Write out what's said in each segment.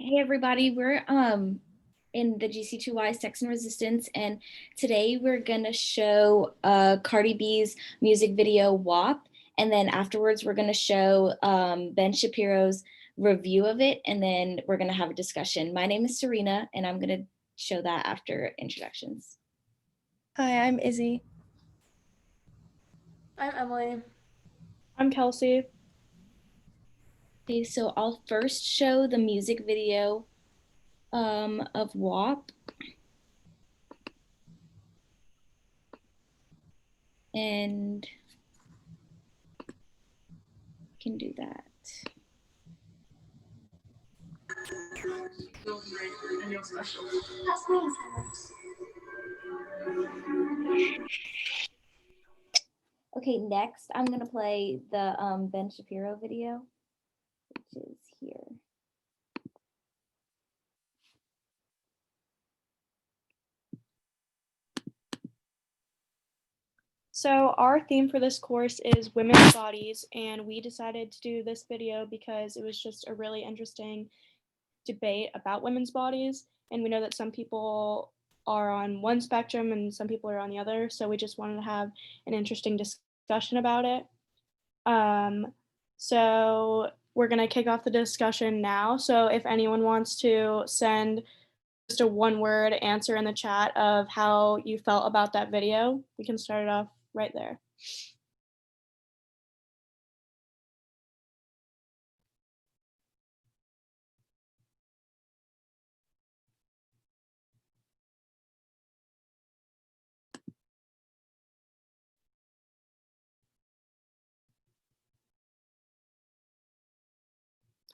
Hey everybody, we're in the GC2Y Sex and Resistance, and today we're gonna show Cardi B's music video WAP, and then afterwards we're gonna show Ben Shapiro's review of it, and then we're gonna have a discussion. My name is Serena, and I'm gonna show that after introductions. Hi, I'm Izzy. I'm Emily. I'm Kelsey. Okay, so I'll first show the music video of WAP. And can do that. Okay, next I'm gonna play the Ben Shapiro video, which is here. So our theme for this course is women's bodies, and we decided to do this video because it was just a really interesting debate about women's bodies, and we know that some people are on one spectrum and some people are on the other, so we just wanted to have an interesting discussion about it. So we're going to kick off the discussion now. So if anyone wants to send just a one-word answer in the chat of how you felt about that video, we can start it off right there.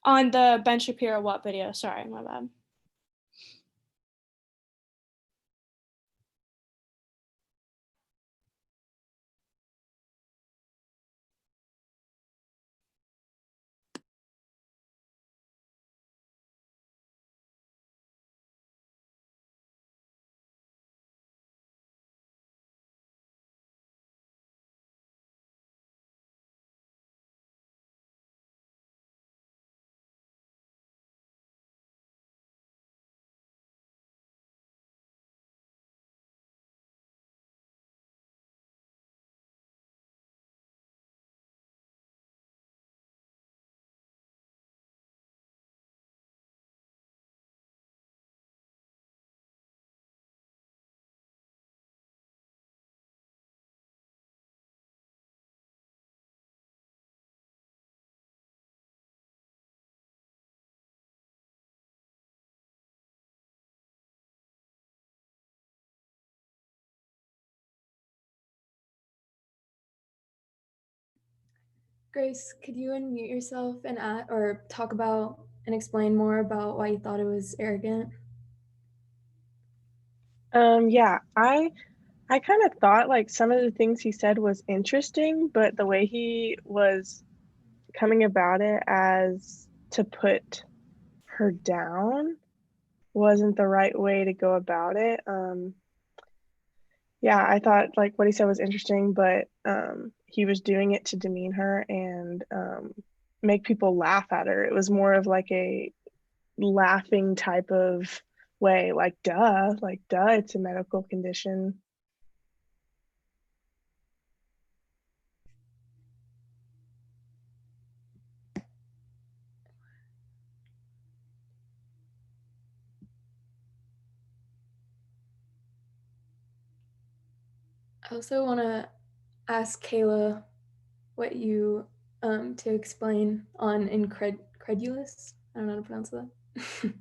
On the Ben Shapiro what video? Sorry, my bad. Grace, could you unmute yourself and or talk about and explain more about why you thought it was arrogant? Yeah, I kind of thought like some of the things he said was interesting, but the way he was coming about it as to put her down wasn't the right way to go about it. Yeah, I thought like what he said was interesting, but he was doing it to demean her and make people laugh at her. It was more of like a laughing type of way, like duh, it's a medical condition. I also want to ask Kayla what you to explain on incredulous. I don't know how to pronounce that.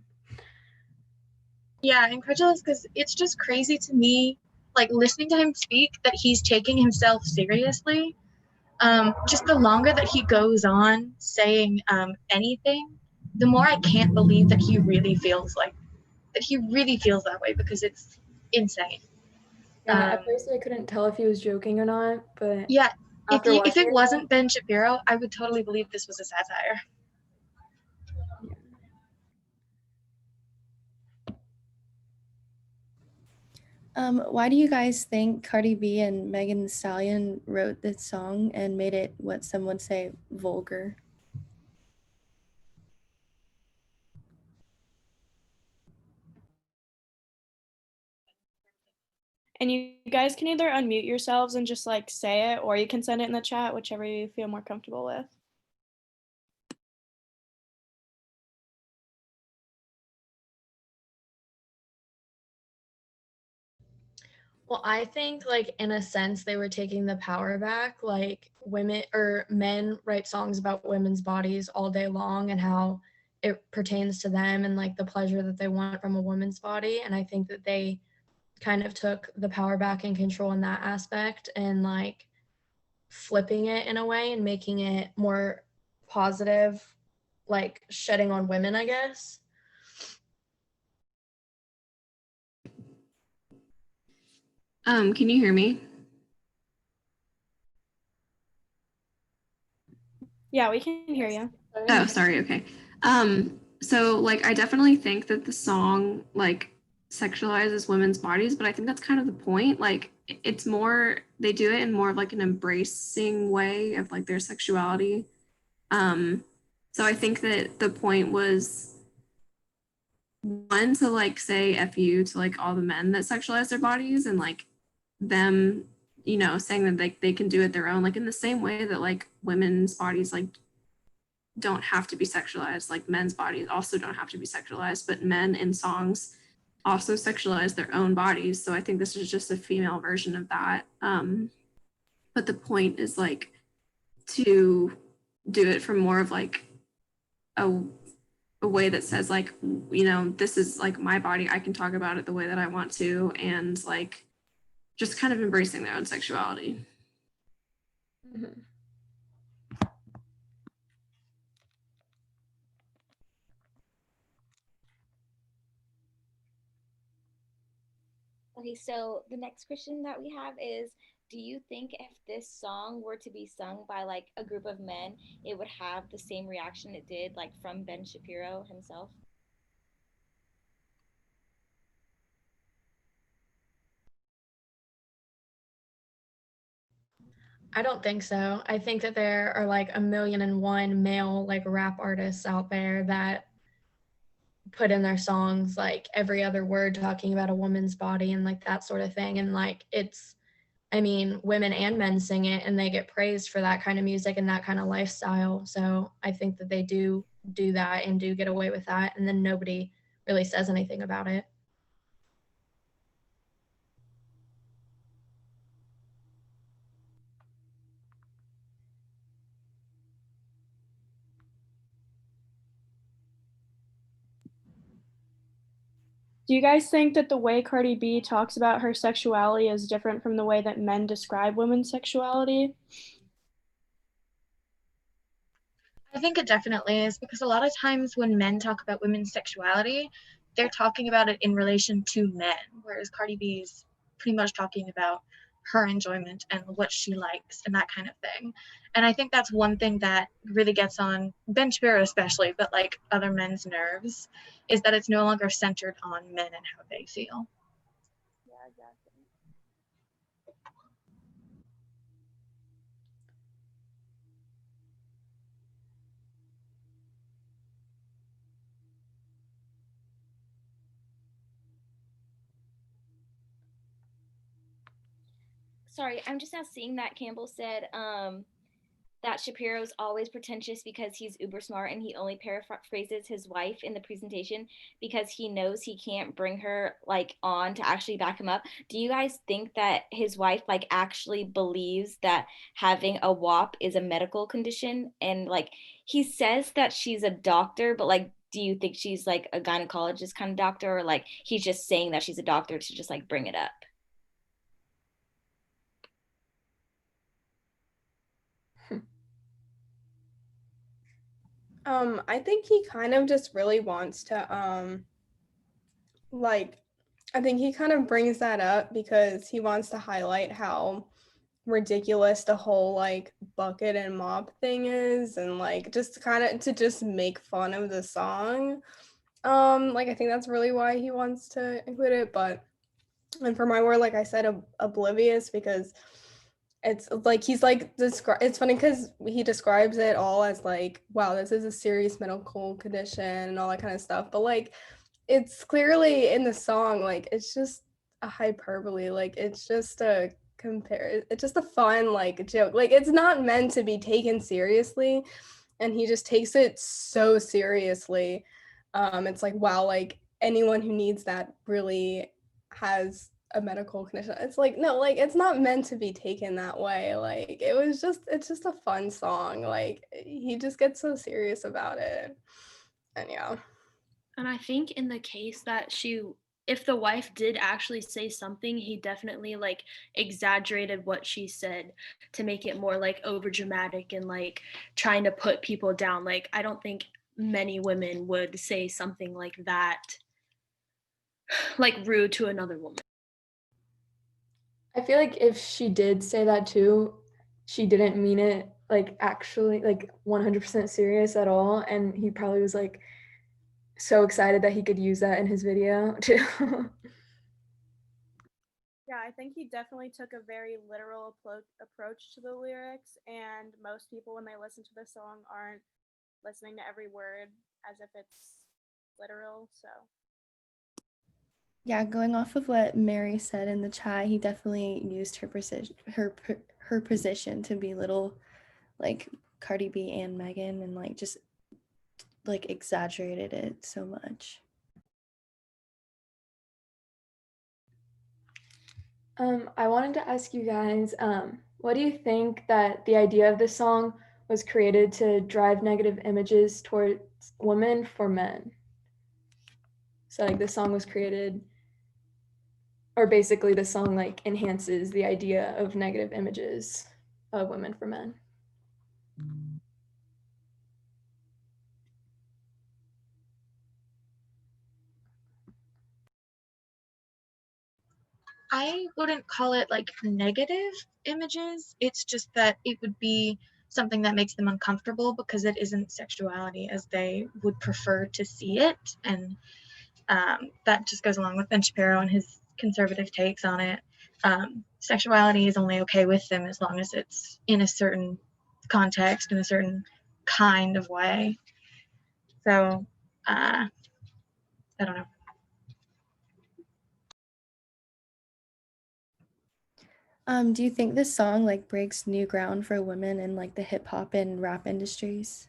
Yeah, incredulous because it's just crazy to me, like listening to him speak, that he's taking himself seriously. Just the longer that he goes on saying anything, the more I can't believe that he really feels that way because it's insane. Yeah, at first I couldn't tell if he was joking or not, but Yeah, after if watching it wasn't Ben Shapiro, I would totally believe this was a satire. Why do you guys think Cardi B and Megan Stallion wrote this song and made it what some would say vulgar? And you guys can either unmute yourselves and just like say it, or you can send it in the chat, whichever you feel more comfortable with. Well, I think like in a sense they were taking the power back. Like women or men write songs about women's bodies all day long and how it pertains to them and like the pleasure that they want from a woman's body. And I think that they kind of took the power back and control in that aspect and like flipping it in a way and making it more positive, like shedding on women, I guess. Can you hear me? Yeah, we can hear you. Oh, sorry. Okay. So like I definitely think that the song like sexualizes women's bodies, but I think that's kind of the point. Like it's more they do it in more of like an embracing way of like their sexuality. So I think that the point was one to like say F you to like all the men that sexualize their bodies and like them, you know, saying that they can do it their own, like in the same way that like women's bodies like don't have to be sexualized, like men's bodies also don't have to be sexualized, but men in songs also sexualize their own bodies. So I think this is just a female version of that. But the point is like to do it from more of like a way that says like, you know, this is like my body, I can talk about it the way that I want to, and like just kind of embracing their own sexuality. Mm-hmm. Okay, so the next question that we have is, do you think if this song were to be sung by like a group of men, it would have the same reaction it did like from Ben Shapiro himself? I don't think so. I think that there are like 1,000,001 male like rap artists out there that put in their songs like every other word talking about a woman's body and like that sort of thing. And like it's, I mean, women and men sing it and they get praised for that kind of music and that kind of lifestyle. So I think that they do that and do get away with that. And then nobody really says anything about it. Do you guys think that the way Cardi B talks about her sexuality is different from the way that men describe women's sexuality? I think it definitely is because a lot of times when men talk about women's sexuality, they're talking about it in relation to men, whereas Cardi B is pretty much talking about her enjoyment and what she likes and that kind of thing. And I think that's one thing that really gets on Ben Shapiro especially, but like other men's nerves, is that it's no longer centered on men and how they feel. Yeah, exactly. Sorry, I'm just now seeing that Campbell said that Shapiro's always pretentious because he's uber smart and he only paraphrases his wife in the presentation because he knows he can't bring her like on to actually back him up. Do you guys think that his wife like actually believes that having a WAP is a medical condition? And like he says that she's a doctor, but like do you think she's like a gynecologist kind of doctor, or like he's just saying that she's a doctor to just like bring it up? I think he kind of just really wants to like I think he kind of brings that up because he wants to highlight how ridiculous the whole like bucket and mop thing is, and like just kind of to just make fun of the song. Like I think that's really why he wants to include it, but and for my word, like I said, oblivious because it's like he's like it's funny because he describes it all as like, wow, this is a serious medical condition and all that kind of stuff, but like it's clearly in the song, like it's just a hyperbole. Like it's just a it's just a fun like joke. Like it's not meant to be taken seriously, and he just takes it so seriously. It's like, wow, like anyone who needs that really has a medical condition. It's like, no, like it's not meant to be taken that way. Like it's just a fun song. Like he just gets so serious about it. And yeah. And I think in the case that if the wife did actually say something, he definitely like exaggerated what she said to make it more like over dramatic and like trying to put people down. Like I don't think many women would say something like that, like rude to another woman. I feel like if she did say that too, she didn't mean it like actually like 100% serious at all, and he probably was like so excited that he could use that in his video too. Yeah, I think he definitely took a very literal approach to the lyrics, and most people, when they listen to the song, aren't listening to every word as if it's literal. So, Yeah, going off of what Mary said in the chat, he definitely used her position to belittle like Cardi B and Megan, and like just like exaggerated it so much. I wanted to ask you guys, what do you think that the idea of this song was created to drive negative images towards women for men? So like this song was created, or basically the song like enhances the idea of negative images of women for men. I wouldn't call it like negative images. It's just that it would be something that makes them uncomfortable because it isn't sexuality as they would prefer to see it. And that just goes along with Ben Shapiro and his conservative takes on it. Sexuality is only okay with them as long as it's in a certain context, in a certain kind of way. So, I don't know. Do you think this song like breaks new ground for women in like the hip hop and rap industries?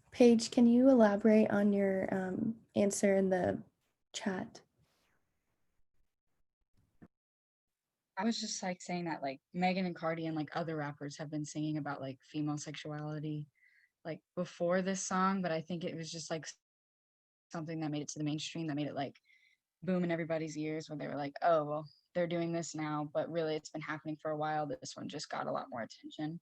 Paige, can you elaborate on your answer in the chat? I was just like saying that like Megan and Cardi and like other rappers have been singing about like female sexuality like before this song, but I think it was just like something that made it to the mainstream, that made it like boom in everybody's ears when they were like, oh, well, they're doing this now, but really it's been happening for a while. This one just got a lot more attention.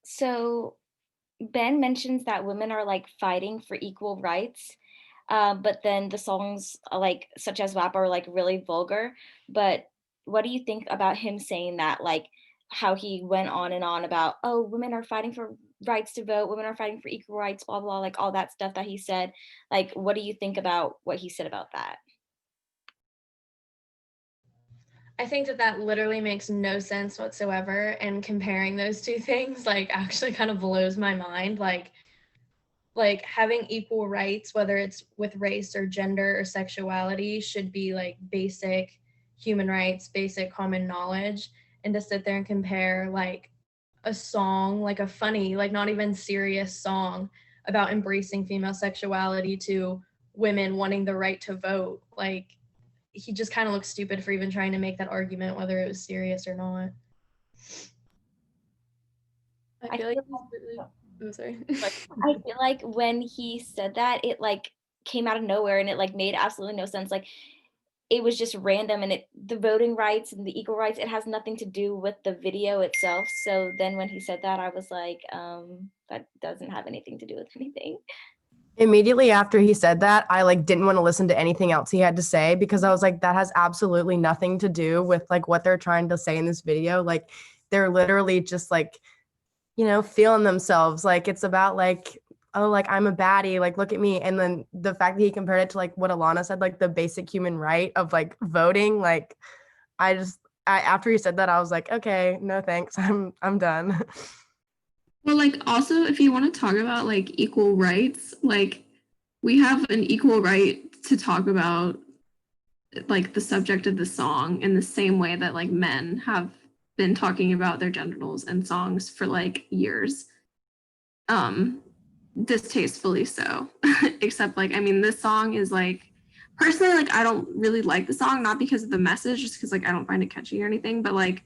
So Ben mentions that women are like fighting for equal rights, but then the songs like such as WAP are like really vulgar. But what do you think about him saying that? Like how he went on and on about, oh, women are fighting for rights to vote, women are fighting for equal rights, blah blah, like all that stuff that he said. Like, what do you think about what he said about that? I think that that literally makes no sense whatsoever. And comparing those two things, like, actually kind of blows my mind. Like having equal rights, whether it's with race or gender or sexuality, should be like basic human rights, basic common knowledge. And to sit there and compare like a song, like a funny, like not even serious song about embracing female sexuality to women wanting the right to vote. Like, he just kind of looks stupid for even trying to make that argument, whether it was serious or not. I feel like he's really, I'm sorry. I feel like when he said that, it like came out of nowhere and it like made absolutely no sense. Like it was just random, and the voting rights and the equal rights, it has nothing to do with the video itself. So then when he said that, I was like, that doesn't have anything to do with anything. Immediately after he said that, I like didn't want to listen to anything else he had to say, because I was like, that has absolutely nothing to do with like what they're trying to say in this video. Like they're literally just like, you know, feeling themselves. Like it's about like, oh, like I'm a baddie, like look at me. And then the fact that he compared it to like what Alana said, like the basic human right of like voting, like after he said that, I was like, okay, no thanks, I'm done. Well, like also if you want to talk about like equal rights, like we have an equal right to talk about like the subject of the song in the same way that like men have been talking about their genitals in songs for like years. Distastefully so. Except like, I mean, this song is like, personally, like I don't really like the song, not because of the message, just because like I don't find it catchy or anything, but like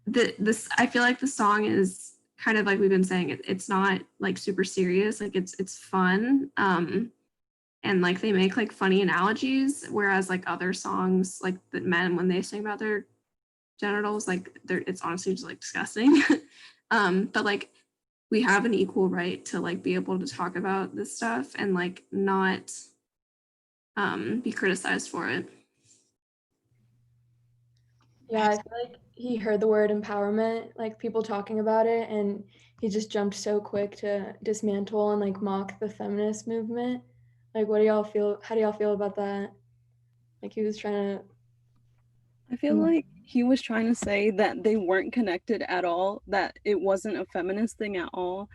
this I feel like the song is kind of like we've been saying, it's not like super serious, like it's fun. And like they make like funny analogies, whereas like other songs, like the men, when they sing about their genitals, like it's honestly just like disgusting. But like we have an equal right to like be able to talk about this stuff and like not be criticized for it. Yeah, I feel like he heard the word empowerment, like people talking about it, and he just jumped so quick to dismantle and like mock the feminist movement. Like, what do y'all feel? How do y'all feel about that? Like, he was trying to. I feel like he was trying to say that they weren't connected at all, that it wasn't a feminist thing at all.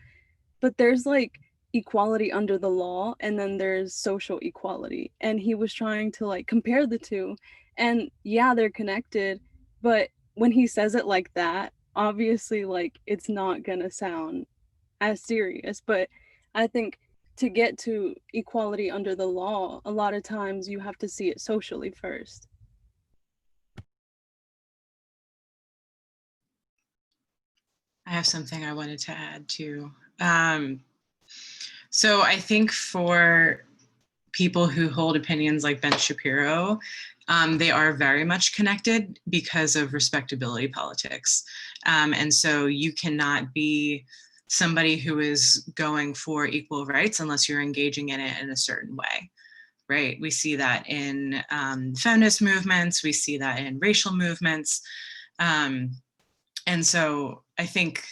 But there's like equality under the law, and then there's social equality. And he was trying to like compare the two. And yeah, they're connected, but when he says it like that, obviously like it's not gonna sound as serious. But I think to get to equality under the law, a lot of times you have to see it socially first. I have something I wanted to add too. So I think for people who hold opinions like Ben Shapiro, they are very much connected because of respectability politics. And so you cannot be somebody who is going for equal rights unless you're engaging in it in a certain way, right? We see that in feminist movements, we see that in racial movements. And so I think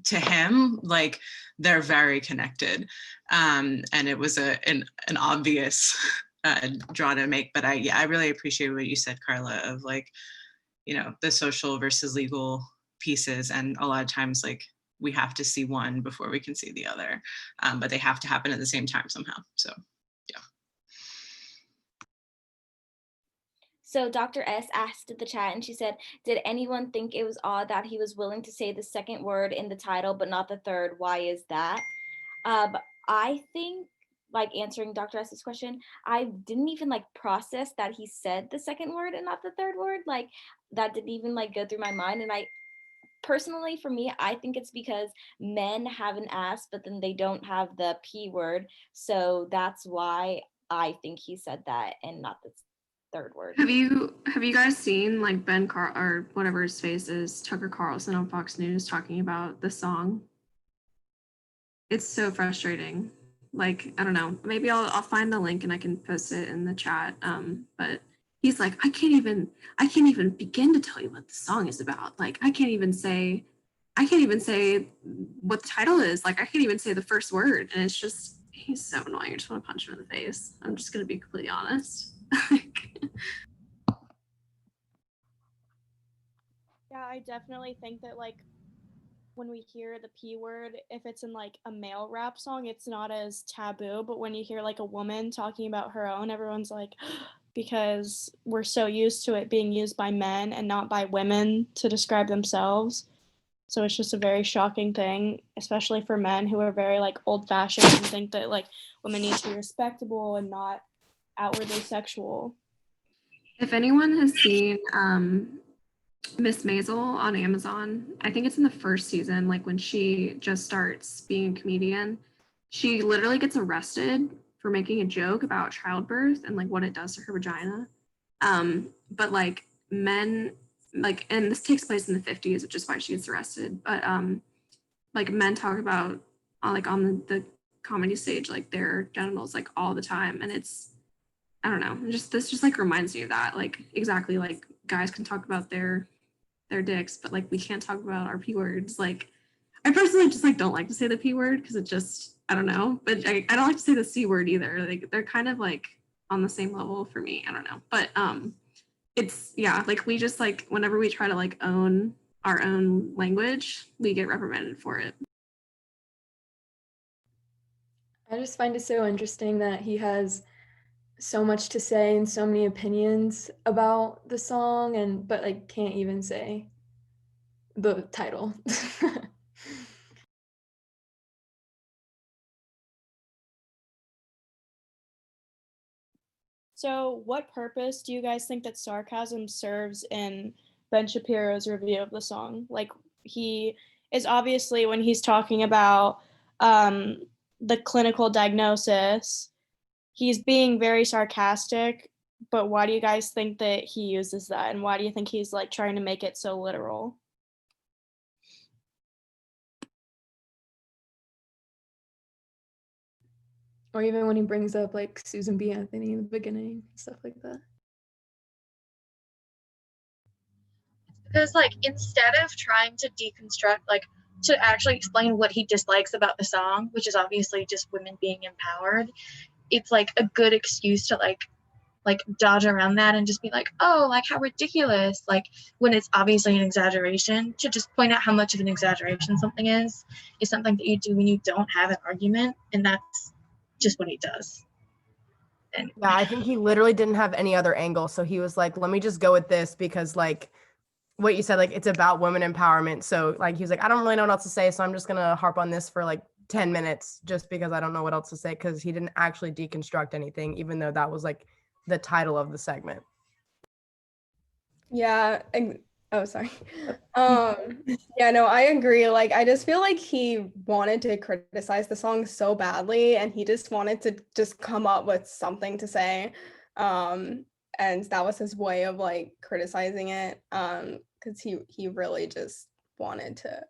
to him, like they're very connected. And it was an obvious draw to make, but I really appreciate what you said, Carla, of like, you know, the social versus legal pieces. And a lot of times like we have to see one before we can see the other, but they have to happen at the same time somehow. So yeah. So Dr. S asked in the chat and she said, did anyone think it was odd that he was willing to say the second word in the title, but not the third? Why is that? I think, like answering Dr. S's question, I didn't even like process that he said the second word and not the third word. Like that didn't even like go through my mind. And I personally, for me, I think it's because men have an ass, but then they don't have the P word. So that's why I think he said that and not the third word. Have you guys seen like Ben Carl or whatever his face is, Tucker Carlson on Fox News talking about the song? It's so frustrating. Like, I don't know, maybe I'll find the link and I can post it in the chat. But he's like, I can't even begin to tell you what the song is about. Like, I can't even say what the title is. Like, I can't even say the first word. And it's just, he's so annoying. I just want to punch him in the face. I'm just gonna be completely honest. Yeah, I definitely think that like when we hear the P word, if it's in like a male rap song, it's not as taboo. But when you hear like a woman talking about her own, everyone's like, because we're so used to it being used by men and not by women to describe themselves. So it's just a very shocking thing, especially for men who are very like old fashioned and think that like women need to be respectable and not outwardly sexual. If anyone has seen Miss Maisel on Amazon, I think it's in the first season, like when she just starts being a comedian, she literally gets arrested for making a joke about childbirth and like what it does to her vagina. But like men, like, and this takes place in the 50s, which is why she gets arrested. But like men talk about like on the comedy stage, like their genitals like all the time. And it's, I don't know, just this just like reminds me of that. Like exactly like guys can talk about their dicks, but like we can't talk about our p words. Like I personally just like don't like to say the p word because it just, I don't know, but I don't like to say the c word either. Like they're kind of like on the same level for me. I don't know, but it's, yeah, like we just like whenever we try to like own our own language, we get reprimanded for it. I just find it so interesting that he has so much to say and so many opinions about the song, and but like can't even say the title. So what purpose do you guys think that sarcasm serves in Ben Shapiro's review of the song? Like he is obviously when he's talking about the clinical diagnosis, he's being very sarcastic, but why do you guys think that he uses that? And why do you think he's like trying to make it so literal? Or even when he brings up like Susan B. Anthony in the beginning, stuff like that. Because like instead of trying to deconstruct, like to actually explain what he dislikes about the song, which is obviously just women being empowered, it's like a good excuse to like dodge around that and just be like, oh, like how ridiculous, like when it's obviously an exaggeration. To just point out how much of an exaggeration something is something that you do when you don't have an argument, and that's just what he does. And Yeah, I think he literally didn't have any other angle. So he was like, let me just go with this because like what you said, like it's about women empowerment. So like he was like, I don't really know what else to say. So I'm just gonna harp on this for like 10 minutes just because I don't know what else to say, because he didn't actually deconstruct anything, even though that was like the title of the segment. Yeah. Oh, sorry. Yeah, no, I agree. Like, I just feel like he wanted to criticize the song so badly, and he just wanted to just come up with something to say. And that was his way of like criticizing it. Because he really just wanted to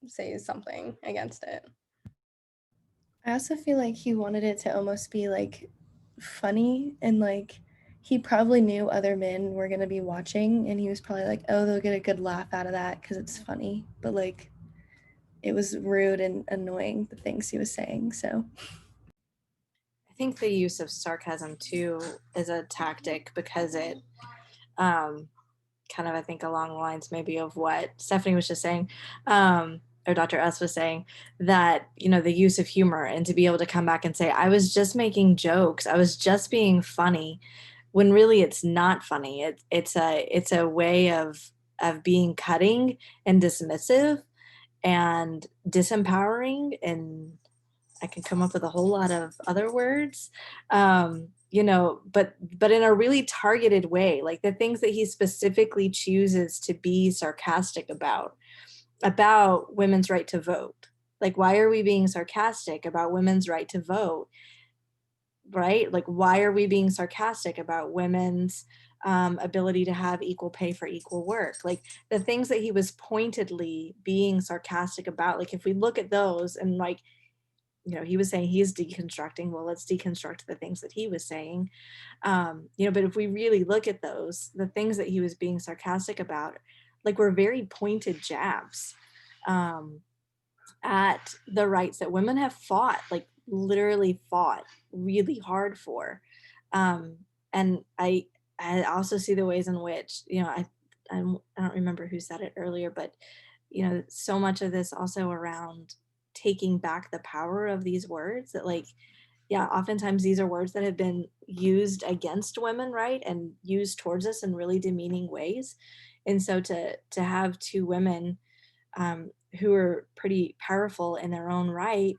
say something against it. I also feel like he wanted it to almost be like funny, and like he probably knew other men were going to be watching, and he was probably like, oh, they'll get a good laugh out of that because it's funny. But like it was rude and annoying, the things he was saying. So I think the use of sarcasm too is a tactic because it kind of, I think, along the lines maybe of what Stephanie was just saying, or Dr. S was saying, that, you know, the use of humor and to be able to come back and say, I was just making jokes, I was just being funny, when really it's not funny. It's a way of being cutting and dismissive and disempowering, and I can come up with a whole lot of other words, you know, but in a really targeted way, like the things that he specifically chooses to be sarcastic about women's right to vote. Like, why are we being sarcastic about women's right to vote? Right? Like, why are we being sarcastic about women's ability to have equal pay for equal work? Like the things that he was pointedly being sarcastic about, like if we look at those and like, you know, he was saying he's deconstructing, well, let's deconstruct the things that he was saying. You know, but if we really look at those, the things that he was being sarcastic about, like were very pointed jabs at the rights that women have fought, like literally fought really hard for. And I also see the ways in which, you know, I don't remember who said it earlier, but you know, so much of this also around taking back the power of these words, that like, yeah, oftentimes these are words that have been used against women, right, and used towards us in really demeaning ways. And so to have two women who are pretty powerful in their own right,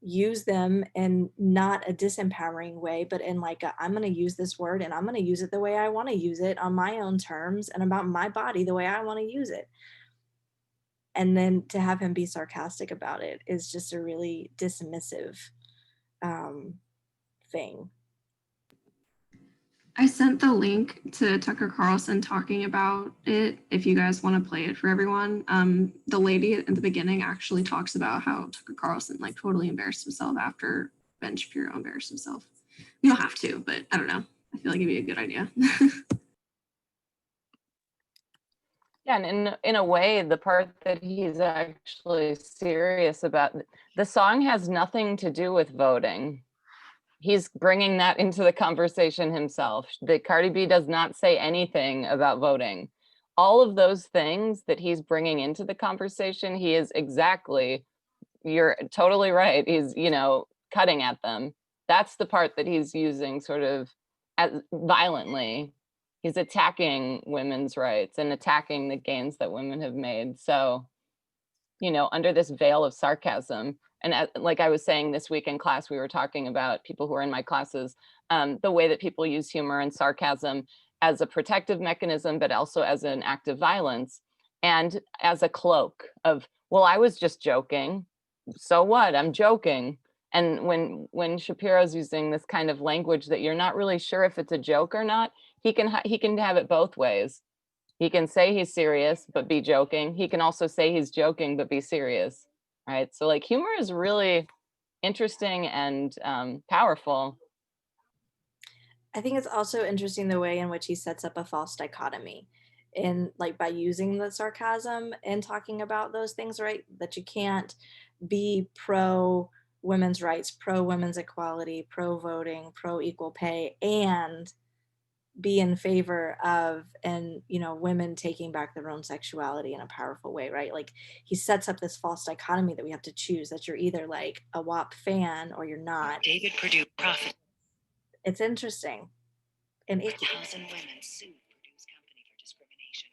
use them in not a disempowering way, but in like I'm going to use this word and I'm going to use it the way I want to use it on my own terms and about my body the way I want to use it. And then to have him be sarcastic about it is just a really dismissive thing. I sent the link to Tucker Carlson talking about it if you guys want to play it for everyone. The lady at the beginning actually talks about how Tucker Carlson like totally embarrassed himself after Ben Shapiro embarrassed himself. You don't have to, but I don't know. I feel like it'd be a good idea. Yeah, and in a way, the part that he's actually serious about, the song has nothing to do with voting. He's bringing that into the conversation himself. The Cardi B does not say anything about voting. All of those things that he's bringing into the conversation, he is exactly, you're totally right. He's, cutting at them. That's the part that he's using sort of violently. He's attacking women's rights and attacking the gains that women have made. So, under this veil of sarcasm, and like I was saying this week in class, we were talking about people who are in my classes, the way that people use humor and sarcasm as a protective mechanism, but also as an act of violence and as a cloak of, well, I was just joking. So what? I'm joking. And when Shapiro's using this kind of language that you're not really sure if it's a joke or not, he can have it both ways. He can say he's serious, but be joking. He can also say he's joking, but be serious, right? So like humor is really interesting and powerful. I think it's also interesting the way in which he sets up a false dichotomy in like by using the sarcasm and talking about those things, right? That you can't be pro women's rights, pro women's equality, pro voting, pro equal pay, and be in favor of women taking back their own sexuality in a powerful way, right? Like he sets up this false dichotomy that we have to choose, that you're either like a WAP fan or you're not. David Perdue profit. It's interesting and icky. 1,000 women sued Purdue's company for discrimination.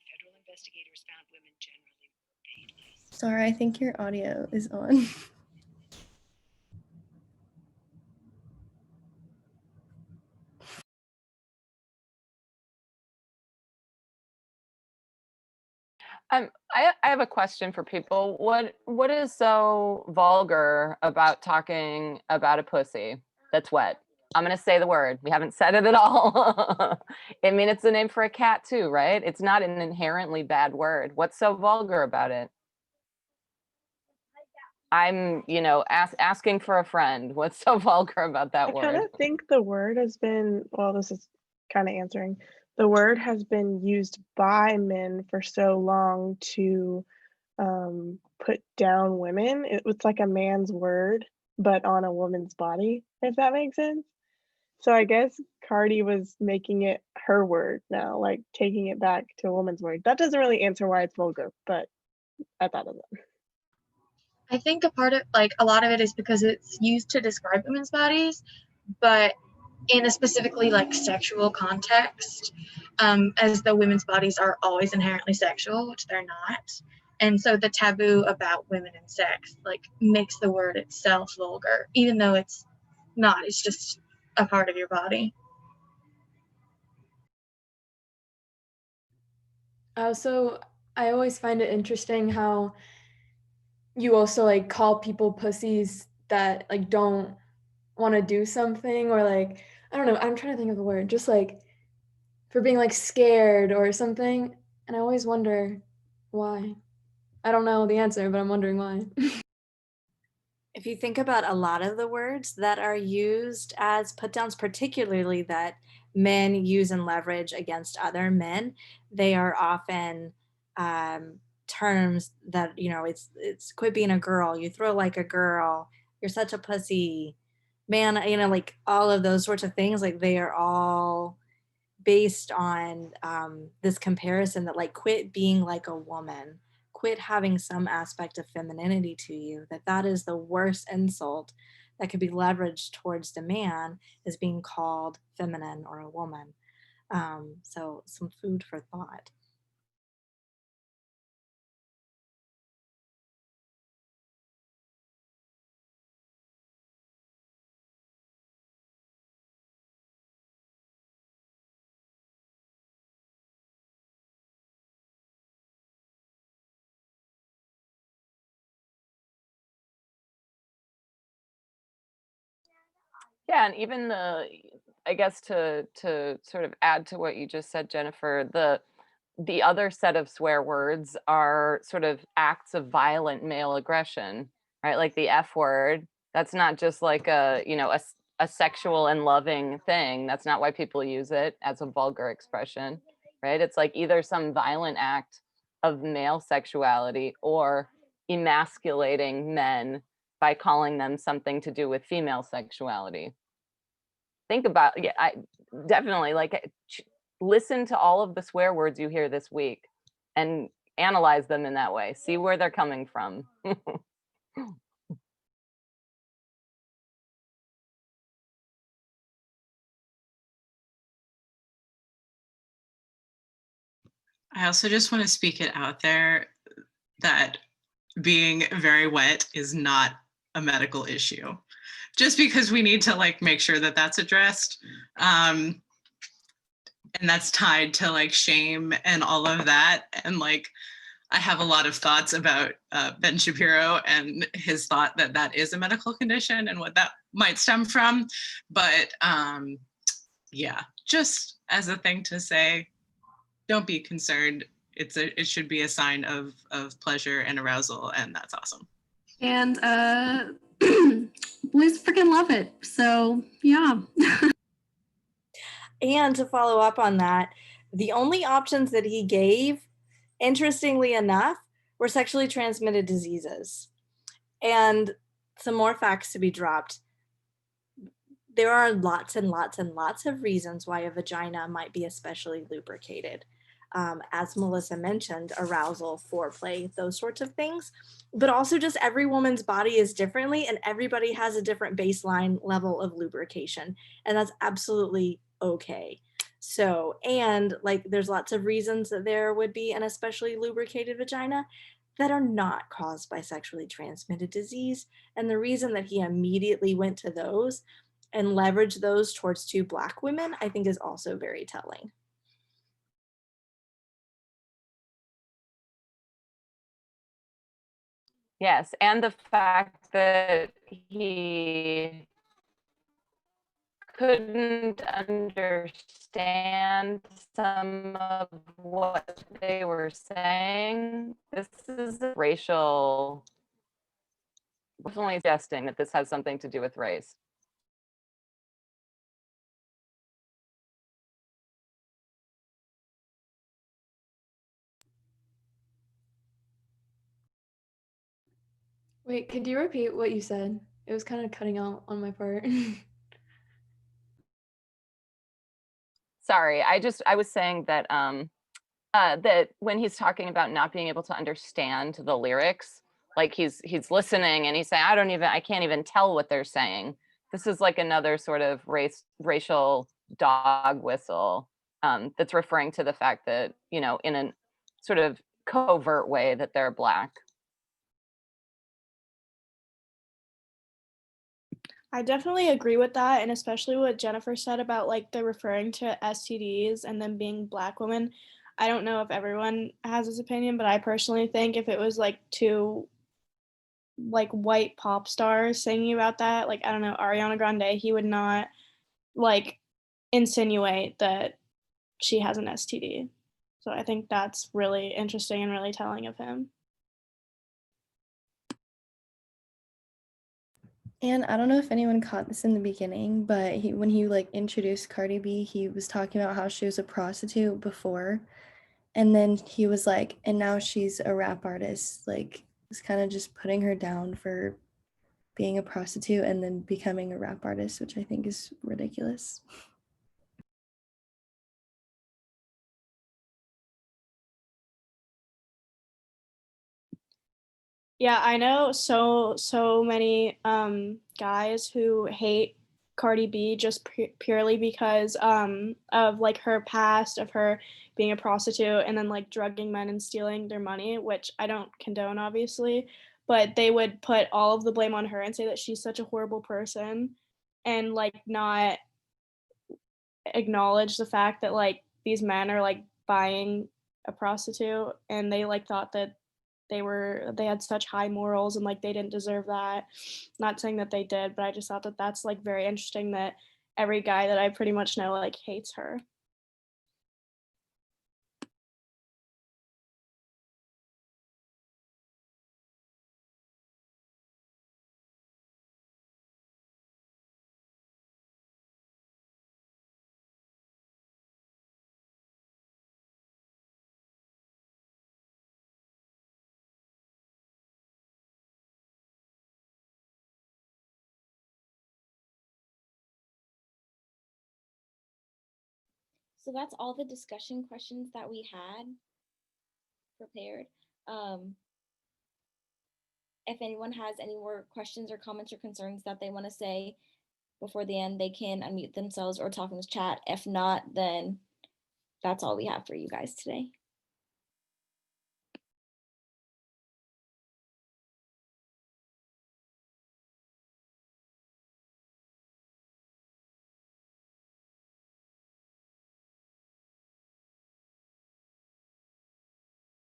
Federal investigators found women generally were paid less. Sorry, I think your audio is on. I have a question for people. What is so vulgar about talking about a pussy that's wet? I'm gonna say the word. We haven't said it at all. I mean, it's the name for a cat too, right? It's not an inherently bad word. What's so vulgar about it? I'm, asking for a friend. What's so vulgar about that I kind word? of think the word has been, well, this is kind of answering. The word has been used by men for so long to put down women. It was like a man's word, but on a woman's body, if that makes sense. So I guess Cardi was making it her word now, like taking it back to a woman's word. That doesn't really answer why it's vulgar, but I thought of it. I think a lot of it is because it's used to describe women's bodies, but in a specifically like sexual context, as though women's bodies are always inherently sexual, which they're not. And so the taboo about women and sex like makes the word itself vulgar, even though it's not. It's just a part of your body. So I always find it interesting how you also like call people pussies that like don't want to do something, or like, I don't know, I'm trying to think of a word, just like for being like scared or something. And I always wonder why. I don't know the answer, but I'm wondering why. If you think about a lot of the words that are used as put downs, particularly that men use and leverage against other men, they are often terms that, it's quit being a girl, you throw like a girl, you're such a pussy, man, like all of those sorts of things, like they are all based on this comparison that like quit being like a woman, quit having some aspect of femininity to you, that is the worst insult that could be leveraged towards the man, is being called feminine or a woman. So some food for thought. Yeah, and even I guess to sort of add to what you just said, Jennifer, the other set of swear words are sort of acts of violent male aggression, right? Like the F word. That's not just like a sexual and loving thing. That's not why people use it as a vulgar expression, right? It's like either some violent act of male sexuality or emasculating men by calling them something to do with female sexuality. Think about, yeah, I definitely listen to all of the swear words you hear this week and analyze them in that way. See where they're coming from. I also just want to speak it out there that being very wet is not a medical issue. Just because we need to like make sure that that's addressed. And that's tied to like shame and all of that. And like, I have a lot of thoughts about Ben Shapiro and his thought that that is a medical condition and what that might stem from. But yeah, just as a thing to say, don't be concerned. It should be a sign of pleasure and arousal, and that's awesome. And boys freaking love it. So yeah. And to follow up on that, the only options that he gave, interestingly enough, were sexually transmitted diseases. And some more facts to be dropped. There are lots and lots and lots of reasons why a vagina might be especially lubricated. As Melissa mentioned, arousal, foreplay, those sorts of things. But also just every woman's body is differently and everybody has a different baseline level of lubrication. And that's absolutely okay. So, and like there's lots of reasons that there would be an especially lubricated vagina that are not caused by sexually transmitted disease. And the reason that he immediately went to those and leveraged those towards 2 Black women, I think is also very telling. Yes, and the fact that he couldn't understand some of what they were saying. This is racial, definitely suggesting that this has something to do with race. Wait, could you repeat what you said? It was kind of cutting out on my part. Sorry, I was saying that that when he's talking about not being able to understand the lyrics, like he's listening and he's saying, I can't even tell what they're saying. This is like another sort of racial dog whistle that's referring to the fact that, in a sort of covert way that they're Black. I definitely agree with that, and especially what Jennifer said about like the referring to STDs and them being Black women. I don't know if everyone has this opinion, but I personally think if it was like 2 like white pop stars singing about that, like I don't know, Ariana Grande, he would not like insinuate that she has an STD. So I think that's really interesting and really telling of him. And I don't know if anyone caught this in the beginning, but when he like introduced Cardi B, he was talking about how she was a prostitute before. And then he was like, and now she's a rap artist. Like, it's kind of just putting her down for being a prostitute and then becoming a rap artist, which I think is ridiculous. Yeah, I know so many guys who hate Cardi B just purely because of like her past, of her being a prostitute and then like drugging men and stealing their money, which I don't condone obviously, but they would put all of the blame on her and say that she's such a horrible person and like not acknowledge the fact that like these men are like buying a prostitute and they like thought that they had such high morals and like they didn't deserve that. Not saying that they did, but I just thought that that's like very interesting that every guy that I pretty much know like hates her. So that's all the discussion questions that we had prepared. If anyone has any more questions or comments or concerns that they want to say before the end, they can unmute themselves or talk in the chat. If not, then that's all we have for you guys today.